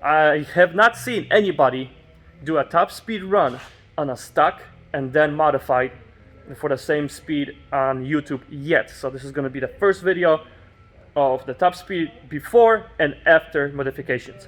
I have not seen anybody do a top speed run on a stock and then modified for the same speed on YouTube yet. So this is going to be the first video of the top speed before and after modifications.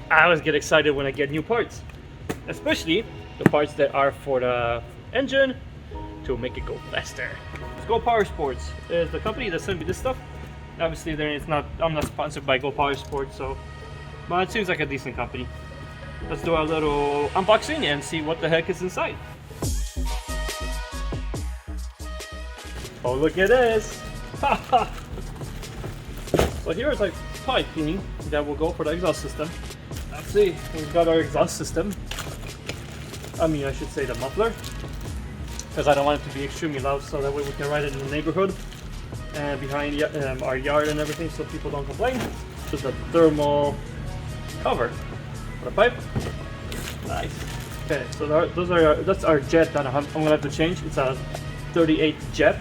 I always get excited when I get new parts, especially the parts that are for the engine to make it go faster. Go Power Sports is the company that sent me this stuff. Obviously, I'm not sponsored by Go Power Sports, but it seems like a decent company. Let's do a little unboxing and see what the heck is inside. Oh, look at this! So here's like piping that will go for the exhaust system. Let's see, we've got our exhaust system. I should say the muffler, because I don't want it to be extremely loud, so that way we can ride it in the neighborhood and behind our yard and everything, so people don't complain. Just a thermal cover for the pipe. Nice. Okay, so that's our jet that I'm gonna have to change. It's a 38 jet.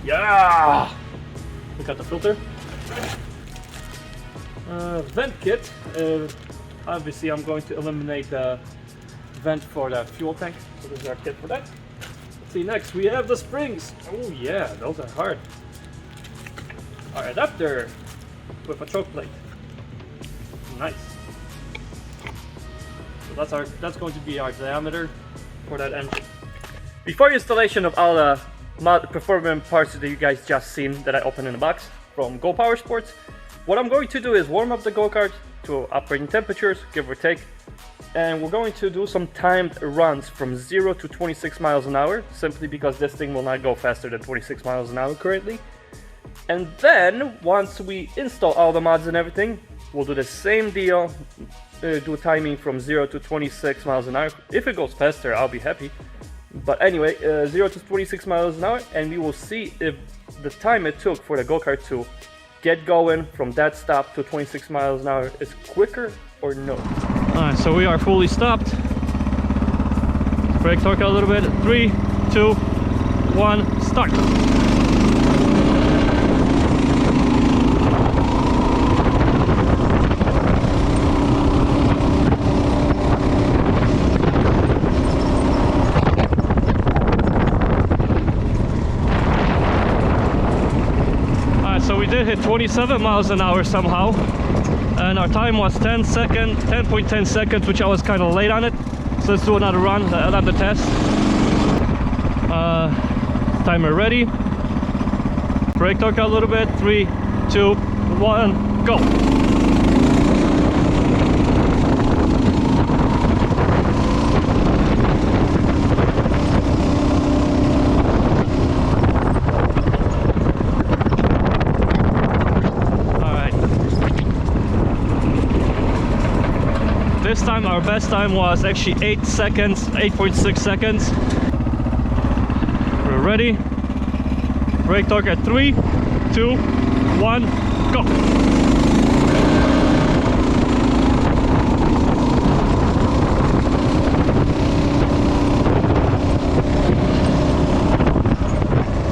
Yeah. We got the filter. Vent kit. Obviously, I'm going to eliminate the vent for the fuel tank. So this is our kit for that. Let's see, next we have the springs. Oh yeah, those are hard. Our adapter with a choke plate. Nice. So that's going to be our diameter for that engine. Before installation of all the performance parts that you guys just seen that I opened in the box from Go Power Sports, what I'm going to do is warm up the go-kart to operating temperatures, give or take, and we're going to do some timed runs from 0 to 26 miles an hour, simply because this thing will not go faster than 26 miles an hour currently. And then, once we install all the mods and everything, we'll do the same deal, do timing from 0 to 26 miles an hour. If it goes faster, I'll be happy. But anyway, 0 to 26 miles an hour, and we will see if the time it took for the go-kart to get going from that stop to 26 miles an hour is quicker or no. Alright, so we are fully stopped. Brake torque a little bit. 3, 2, 1, start. So we did hit 27 miles an hour somehow, and our time was 10.10 seconds, which I was kind of late on it. So let's do another run, another test. Timer ready. Brake torque a little bit. 3, 2, 1, go. This time our best time was actually 8 seconds, 8.6 seconds. We're ready. Brake torque at 3, 2, 1, go.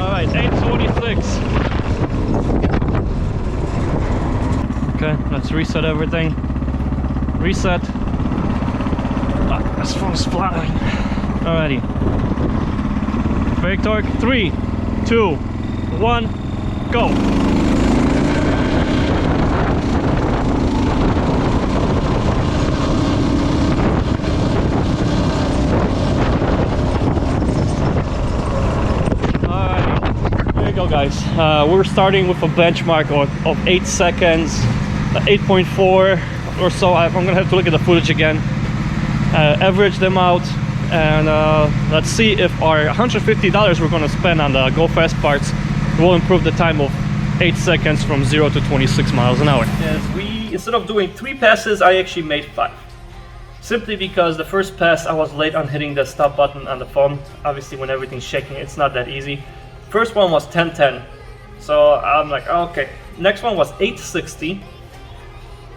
Alright, 8:26. Okay, let's reset everything. Reset. This phone's flying. Alrighty. Brake torque. 3, 2, 1, go. Alrighty. There you go, guys. We're starting with a benchmark of 8 seconds, 8.4 or so. I'm gonna have to look at the footage again. average them out, and let's see if our $150 we're going to spend on the Go Fast parts will improve the time of 8 seconds from 0 to 26 miles an hour. Yes, instead of doing 3 passes, I actually made 5. Simply because the first pass I was late on hitting the stop button on the phone. Obviously when everything's shaking, it's not that easy. First one was 10:10, so I'm like, okay. Next one was 8:60.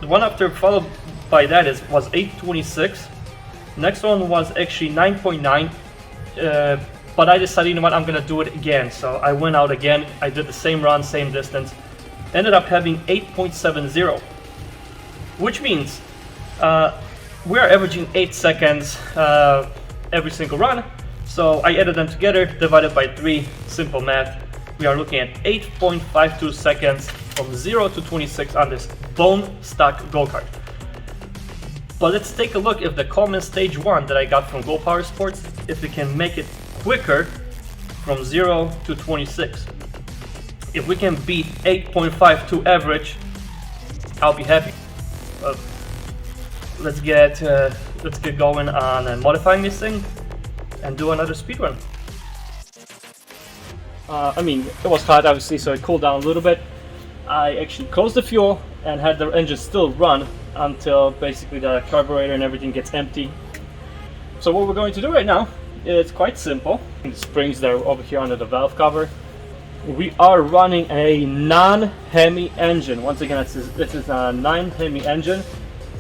The one after followed by that was 8:26. Next one was actually 9.9, but I decided, you know what, I'm gonna do it again. So I went out again, I did the same run, same distance, ended up having 8.70, which means we are averaging 8 seconds every single run. So I added them together, divided by 3, simple math. We are looking at 8.52 seconds from 0 to 26 on this bone stock go-kart. But let's take a look if the Coleman Stage 1 that I got from Go Power Sports, if we can make it quicker from 0 to 26. If we can beat 8.52 average, I'll be happy. Let's get going on modifying this thing and do another speed run. I mean, it was hot obviously, so it cooled down a little bit. I actually closed the fuel and had the engine still run until basically the carburetor and everything gets empty. So what we're going to do right now is quite simple. The springs that are over here under the valve cover. We are running a non-Hemi engine. Once again, this is a non-Hemi engine.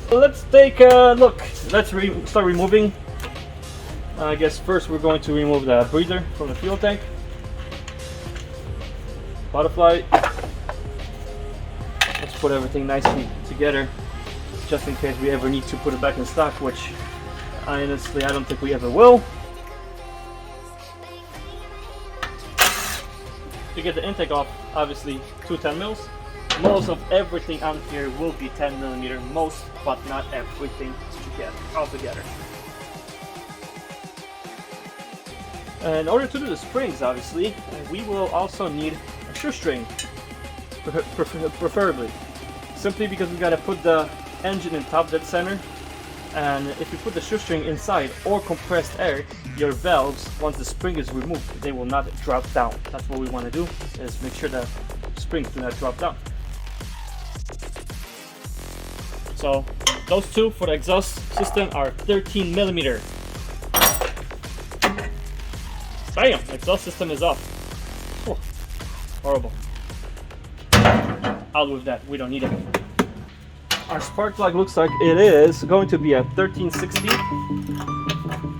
So let's take a look. Let's start removing. I guess first we're going to remove the breather from the fuel tank. Butterfly. Let's put everything nicely together, just in case we ever need to put it back in stock, which honestly I don't think we ever will. To get the intake off, obviously 2 10 mils. Most of everything on here will be 10mm, most but not everything altogether. In order to do the springs, obviously, we will also need a shoestring, preferably. Simply because we gotta put the engine in top dead center, and if you put the shoestring inside or compressed air, your valves, once the spring is removed, they will not drop down. That's what we want to do, is make sure the springs do not drop down. So those two for the exhaust system are 13mm. Bam! Exhaust system is off. Oh, horrible. Out with that, we don't need it. Our spark plug looks like it is going to be a 1360.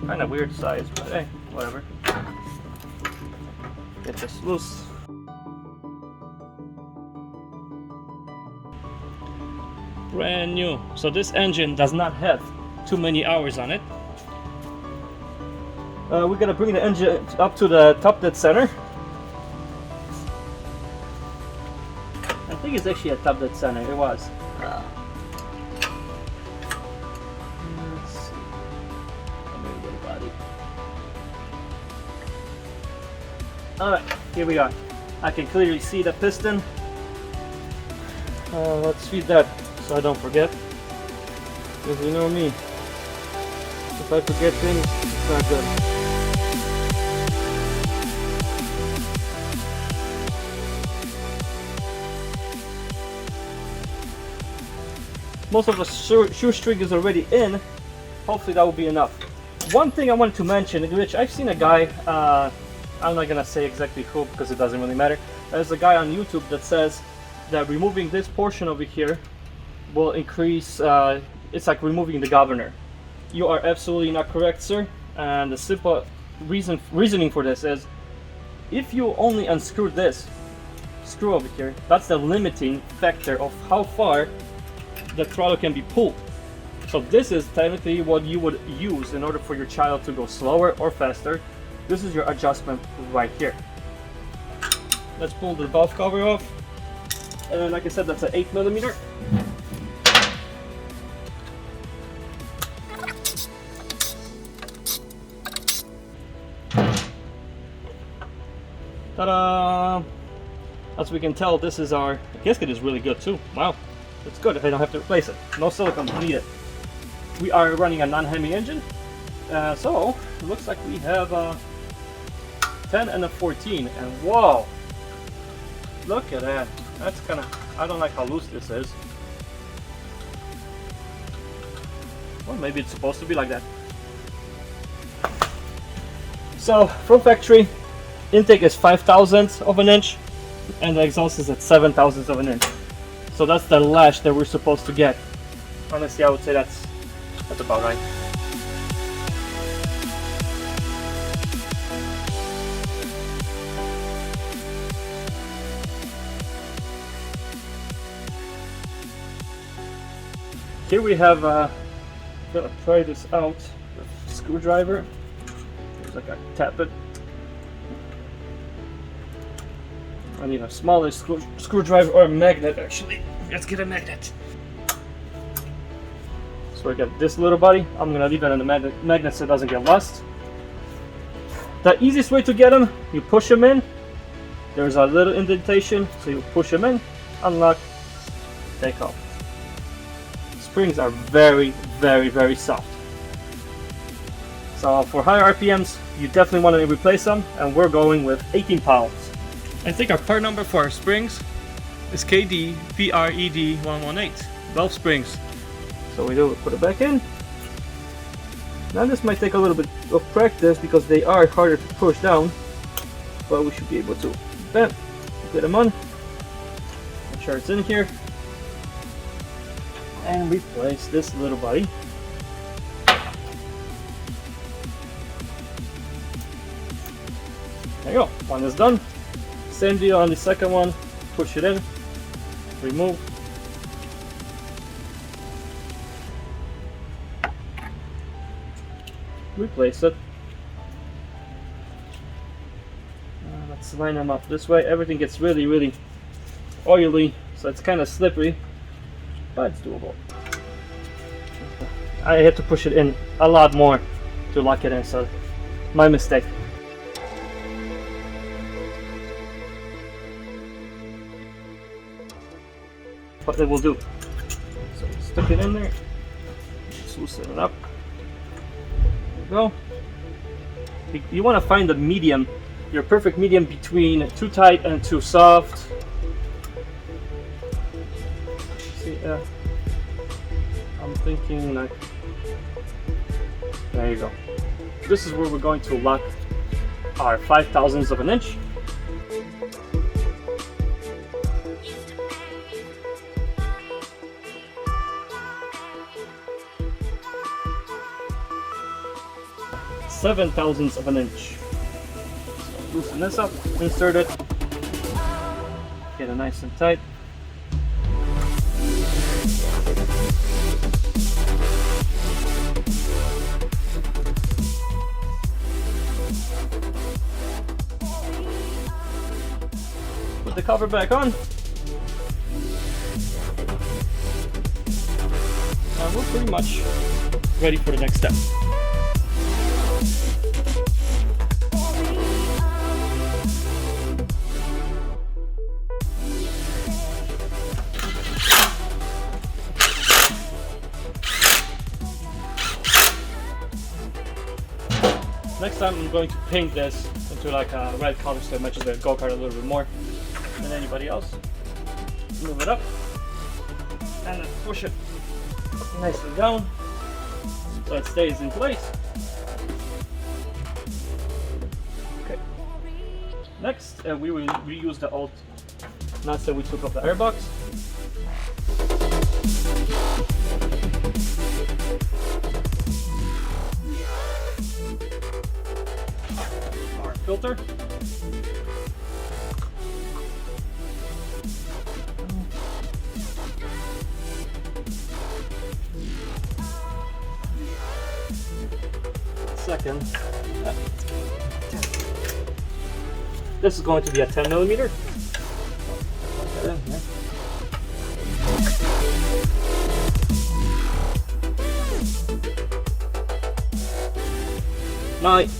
Kind of weird size, but hey, whatever. Get this loose. Brand new. So this engine does not have too many hours on it. We're gonna bring the engine up to the top dead center. I think it's actually a top dead center. It was. Let's see. Maybe the body. All right, here we are. I can clearly see the piston. Let's feed that so I don't forget. Because you know me, if I forget things, it's not good. Most of the shoestring is already in. Hopefully that will be enough. One thing I wanted to mention, which I've seen a guy, I'm not gonna say exactly who because it doesn't really matter. There's a guy on YouTube that says that removing this portion over here will increase, it's like removing the governor. You are absolutely not correct, sir. And the simple reasoning for this is, if you only unscrew this screw over here, that's the limiting factor of how far the throttle can be pulled. So this is technically what you would use in order for your child to go slower or faster. This is your adjustment right here. Let's pull the valve cover off. And like I said, that's an 8mm. Ta-da! As we can tell, this is our gasket is really good too. Wow, that's good. I don't have to replace it. No silicone needed. we are running a non-Hemi engine. So it looks like we have a 10 and a 14, and whoa, look at that. That's kind of, I don't like how loose this is. Well, maybe it's supposed to be like that. So from factory, intake is 5 thousandths of an inch and the exhaust is at 7 thousandths of an inch. So that's the lash that we're supposed to get. Honestly, I would say that's about right. Here we have, I'm gonna try this out with a screwdriver. Looks like I tap it. I need a smaller screwdriver or a magnet actually. Let's get a magnet. So I got this little body. I'm gonna leave it on the magnet so it doesn't get lost. The easiest way to get them, you push them in. There's a little indentation, so you push them in, unlock, take off. Springs are very, very, very soft. So for higher RPMs, you definitely want to replace them, and we're going with 18 pounds. I think our part number for our springs is KD-PRED118, 12 springs. So we put it back in. Now this might take a little bit of practice because they are harder to push down, but we should be able to. Bam, get them on. Make sure it's in here. And replace this little body. There you go, one is done. Same deal on the second one, push it in, remove. Replace it. Let's line them up this way. Everything gets really, really oily, so it's kind of slippery. But it's doable. I had to push it in a lot more to lock it in, so my mistake. But it will do. So stick it in there, just loosen it up. There we go. You want to find the medium, your perfect medium between too tight and too soft. See, I'm thinking like, there you go. This is where we're going to lock our 5 thousandths of an inch. Seven thousandths of an inch. So loosen this up, insert it, get it nice and tight. Put the cover back on. And we're pretty much ready for the next step. Next time I'm going to paint this into like a red color so it matches the go-kart a little bit more than anybody else. Move it up and then push it nicely down so it stays in place. Okay. Next, we will reuse the old nuts that we took off the airbox. Filter. Second, this is going to be a 10 millimeter.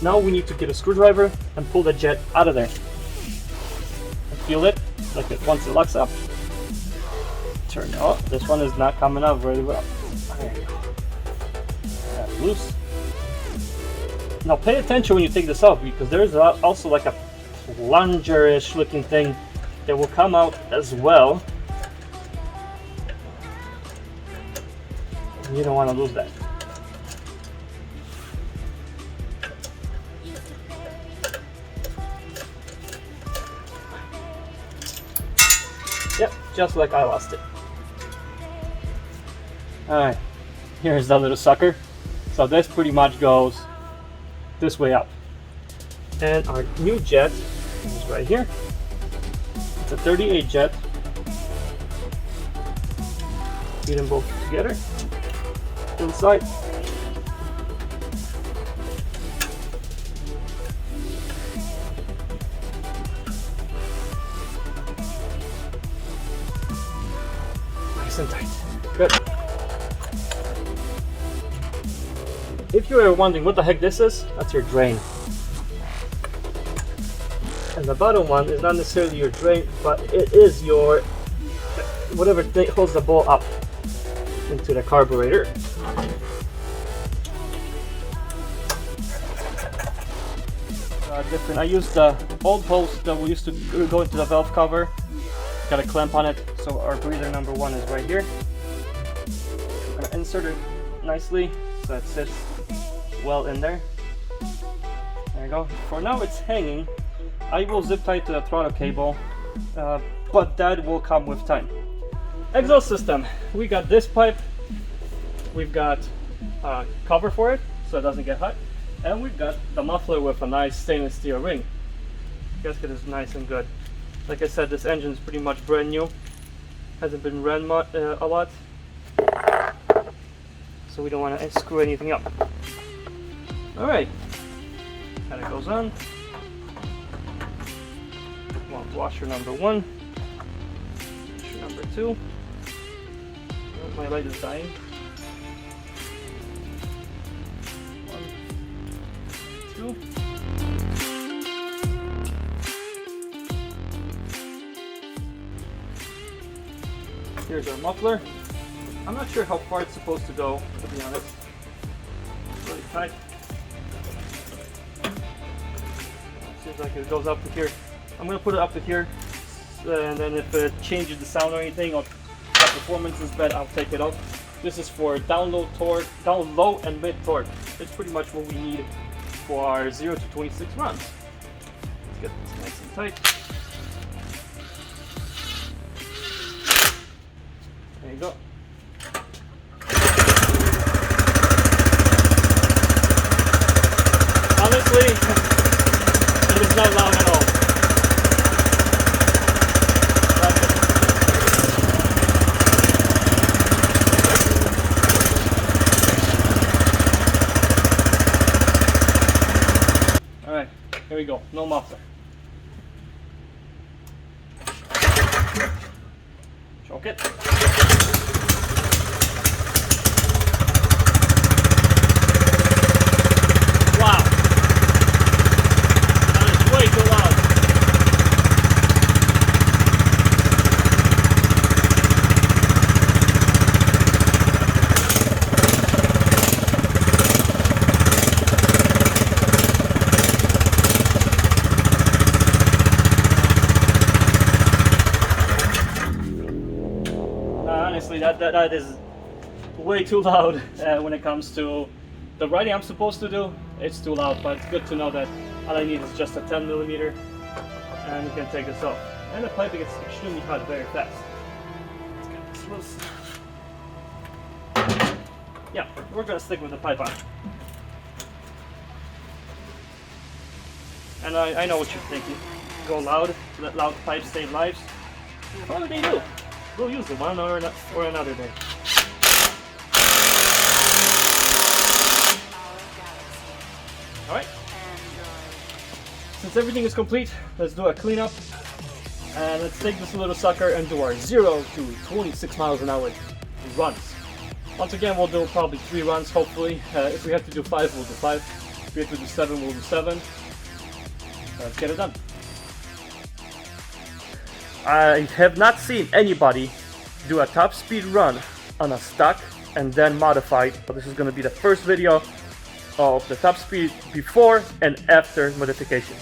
Now we need to get a screwdriver and pull the jet out of there. Feel it, like it once it locks up. Turn it off. This one is not coming out very well. There you go. loose. Now pay attention when you take this off, because there's also like a plunger-ish looking thing that will come out as well. You don't want to lose that. Yep, just like I lost it. Alright, here's the little sucker. So this pretty much goes this way up. And our new jet is right here. It's a 38 jet. Feed them both together. Inside. Nice and tight. Good. If you are wondering what the heck this is, that's your drain. And the bottom one is not necessarily your drain, but it is your whatever holds the ball up into the carburetor. Different. I used the old hose that we used to go into the valve cover. Got a clamp on it, so our breather number 1 is right here. I'm gonna insert it nicely so it sits well in there. There you go. For now it's hanging. I will zip tie to the throttle cable, but that will come with time. Exhaust system. We got this pipe. We've got a cover for it so it doesn't get hot. And we've got the muffler with a nice stainless steel ring. Gasket is nice and good. Like I said, this engine is pretty much brand new. Hasn't been ran a lot. So we don't want to screw anything up. Alright. Kind of goes on. Well, washer number 1. Washer number 2. Oh, my light is dying. 1, 2. Here's our muffler. I'm not sure how far it's supposed to go, to be honest. It's really tight. Seems like it goes up to here. I'm going to put it up to here, and then if it changes the sound or anything, or the performance is bad, I'll take it out. This is for down low torque, down low and mid torque. It's pretty much what we need for our 0 to 26 runs. Let's get this nice and tight. There you go. Honestly, it is not loud at all. Alright, here we go. No muffler. Choke it. Wow. That is way too loud. Honestly, that is way too loud when it comes to the riding I'm supposed to do. It's too loud, but it's good to know that all I need is just a 10mm and you can take this off. And the pipe gets extremely hot very fast. Let's get this loose. Yeah, we're gonna stick with the pipe on. And I know what you're thinking. Go loud, let loud pipes save lives. Well, they do. We'll use them one or another day. Alright. Since everything is complete, let's do a cleanup. And let's take this little sucker and do our 0 to 26 miles an hour runs. Once again, we'll do probably 3 runs, hopefully. If we have to do 5, we'll do 5. If we have to do 7, we'll do 7. Let's get it done. I have not seen anybody do a top speed run on a stock and then modified. So this is going to be the first video of the top speed before and after modification.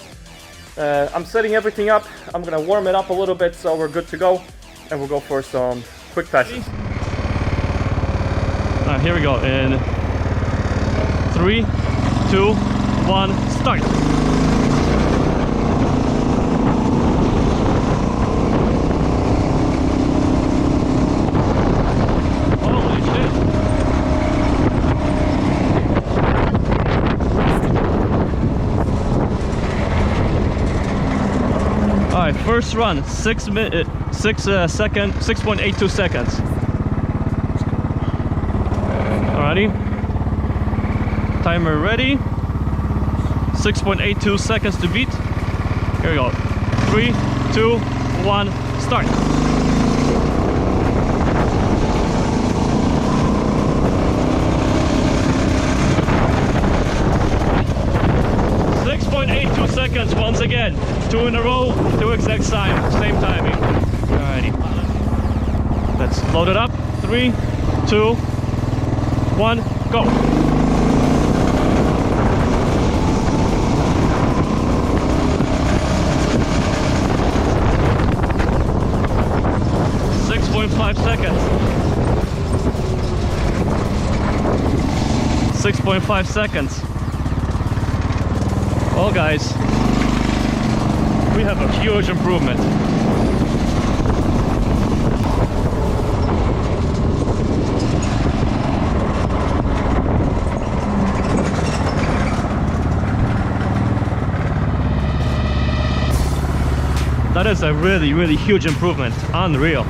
I'm setting everything up. I'm going to warm it up a little bit so we're good to go, and we'll go for some quick passes. Here we go in 3, 2, 1, start. Holy shit. All right, first run, 6.82 seconds. Alrighty, timer ready. 6.82 seconds to beat. Here we go. 3, 2, 1, start. Seconds once again. 2 in a row, 2 exact same timing. Alrighty. Let's load it up. 3, 2, 1, go. Seconds. 6.5 seconds. Well guys, we have a huge improvement. That is a really huge improvement. Unreal.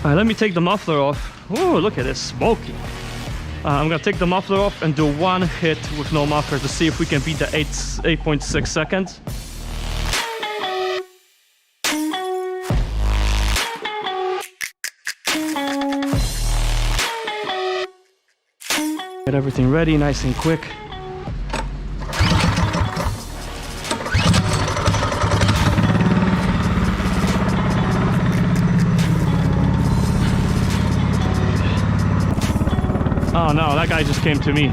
Alright, let me take the muffler off. Oh, look at this, smoky. I'm gonna take the muffler off and do one hit with no muffler to see if we can beat the 8.6 seconds. Get everything ready, nice and quick. Oh no, that guy just came to me.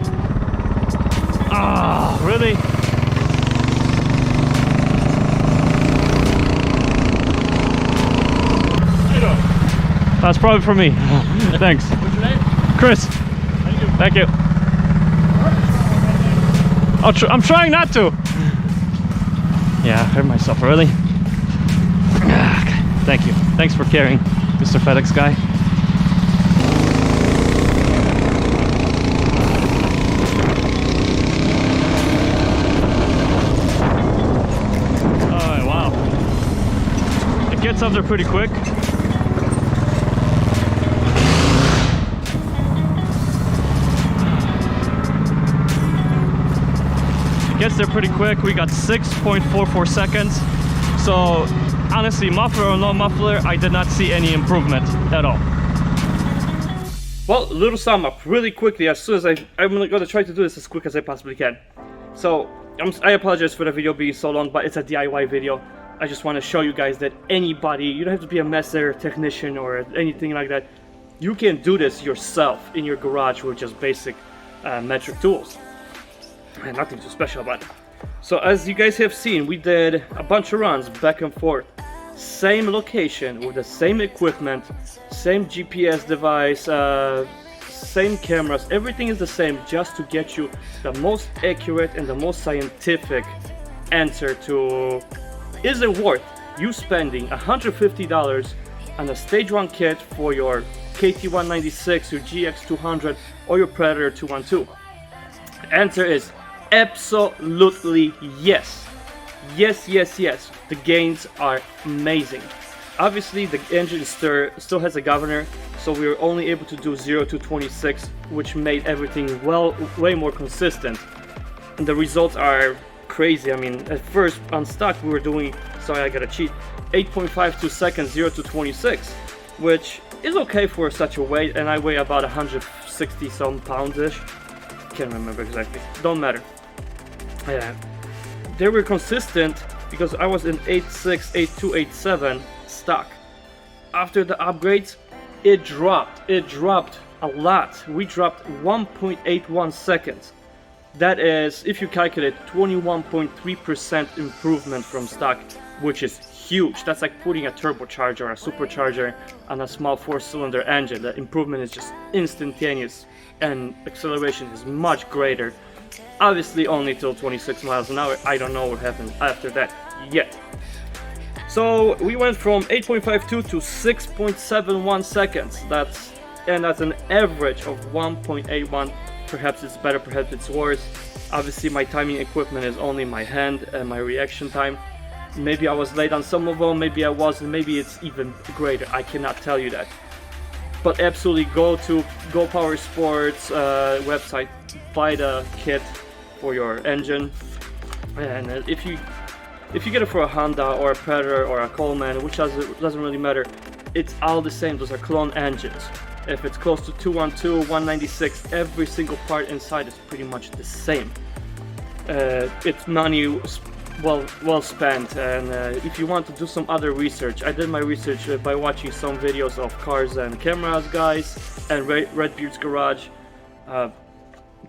Ah, really? That's probably for me. Thanks. What's your name? Chris. Thank you. I'm trying not to. Yeah, I hurt myself early. Thank you. Thanks for caring, Mr. FedEx guy. Gets up there pretty quick. Gets there pretty quick. We got 6.44 seconds. So honestly, muffler or no muffler, I did not see any improvement at all. Well, a little sum up really quickly. As soon as I'm gonna try to do this as quick as I possibly can. So I apologize for the video being so long, but it's a DIY video. I just want to show you guys that anybody, you don't have to be a master technician or anything like that. You can do this yourself in your garage with just basic metric tools. And nothing too special about it. So as you guys have seen, we did a bunch of runs back and forth. Same location with the same equipment, same GPS device, same cameras. Everything is the same just to get you the most accurate and the most scientific answer to... Is it worth you spending $150 on a stage 1 kit for your KT196, your GX200, or your Predator 212? The answer is absolutely yes. Yes. The gains are amazing. Obviously, the engine still has a governor, so we were only able to do 0 to 26, which made everything way more consistent. And the results are crazy. I mean, at first on stock we were doing, sorry I gotta cheat, 8.52 seconds 0 to 26, which is okay for such a weight, and I weigh about 160 some pounds-ish. Can't remember exactly, don't matter. They were consistent because I was in 8.6, 8.2, 8.7 stock. After the upgrades, it dropped a lot. We dropped 1.81 seconds. That is, if you calculate, 21.3% improvement from stock, which is huge. That's like putting a turbocharger or a supercharger on a small 4-cylinder engine. The improvement is just instantaneous and acceleration is much greater. Obviously only till 26 miles an hour. I don't know what happened after that yet. So we went from 8.52 to 6.71 seconds. That's an average of 1.81. Perhaps it's better, perhaps it's worse. Obviously my timing equipment is only my hand and my reaction time. Maybe I was late on some of them, maybe I wasn't, maybe it's even greater. I cannot tell you that. But absolutely go to Go Power Sports website, buy the kit for your engine, and if you get it for a Honda or a Predator or a Coleman, which doesn't really matter, it's all the same. Those are clone engines. If it's close to 212, 196, every single part inside is pretty much the same. It's money well spent, and if you want to do some other research, I did my research by watching some videos of Cars and Cameras guys and Redbeard's Garage.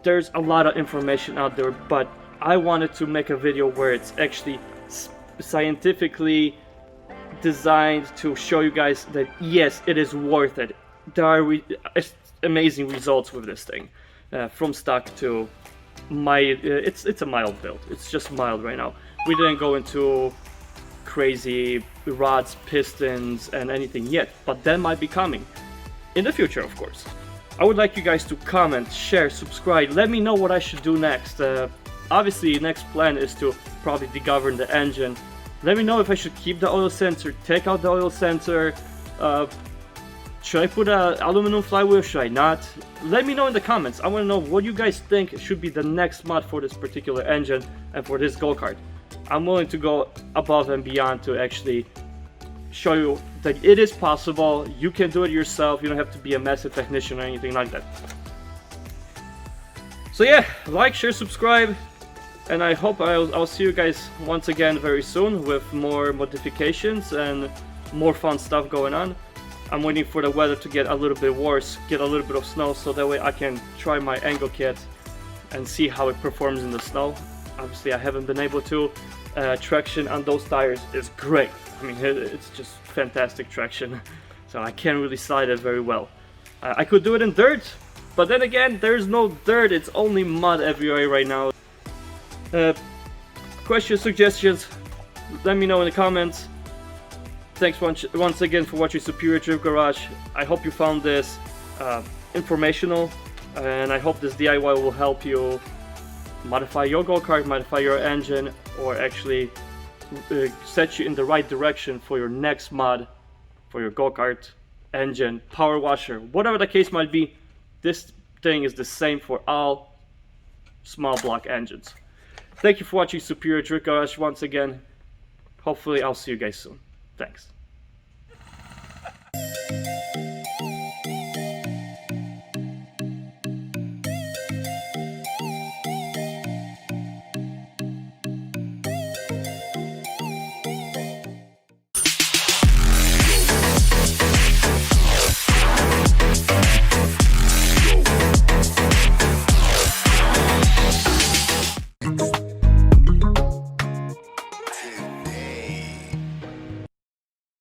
There's a lot of information out there, but I wanted to make a video where it's actually scientifically designed to show you guys that yes, it is worth it. There are amazing results with this thing, from stock to it's a mild build. It's just mild right now. We didn't go into crazy rods, pistons, and anything yet, but that might be coming in the future, of course. I would like you guys to comment, share, subscribe. Let me know what I should do next. Obviously, next plan is to probably degovern the engine. Let me know if I should keep the oil sensor, take out the oil sensor. Should I put an aluminum flywheel? Should I not? Let me know in the comments. I want to know what you guys think should be the next mod for this particular engine and for this go-kart. I'm willing to go above and beyond to actually show you that it is possible. You can do it yourself. You don't have to be a massive technician or anything like that. So yeah, like, share, subscribe, and I hope I'll see you guys once again very soon with more modifications and more fun stuff going on. I'm waiting for the weather to get a little bit worse, get a little bit of snow, so that way I can try my angle kit and see how it performs in the snow. Obviously I haven't been able to. Traction on those tires is great. I mean, it's just fantastic traction, so I can't really slide it very well. I could do it in dirt, but then again, there's no dirt, it's only mud everywhere right now. Questions, suggestions, let me know in the comments. Thanks once again for watching Superior Drift Garage. I hope you found this informational, and I hope this DIY will help you modify your go-kart, modify your engine, or actually set you in the right direction for your next mod for your go-kart, engine, power washer, whatever the case might be. This thing is the same for all small block engines. Thank you for watching Superior Drift Garage once again. Hopefully I'll see you guys soon. Thanks.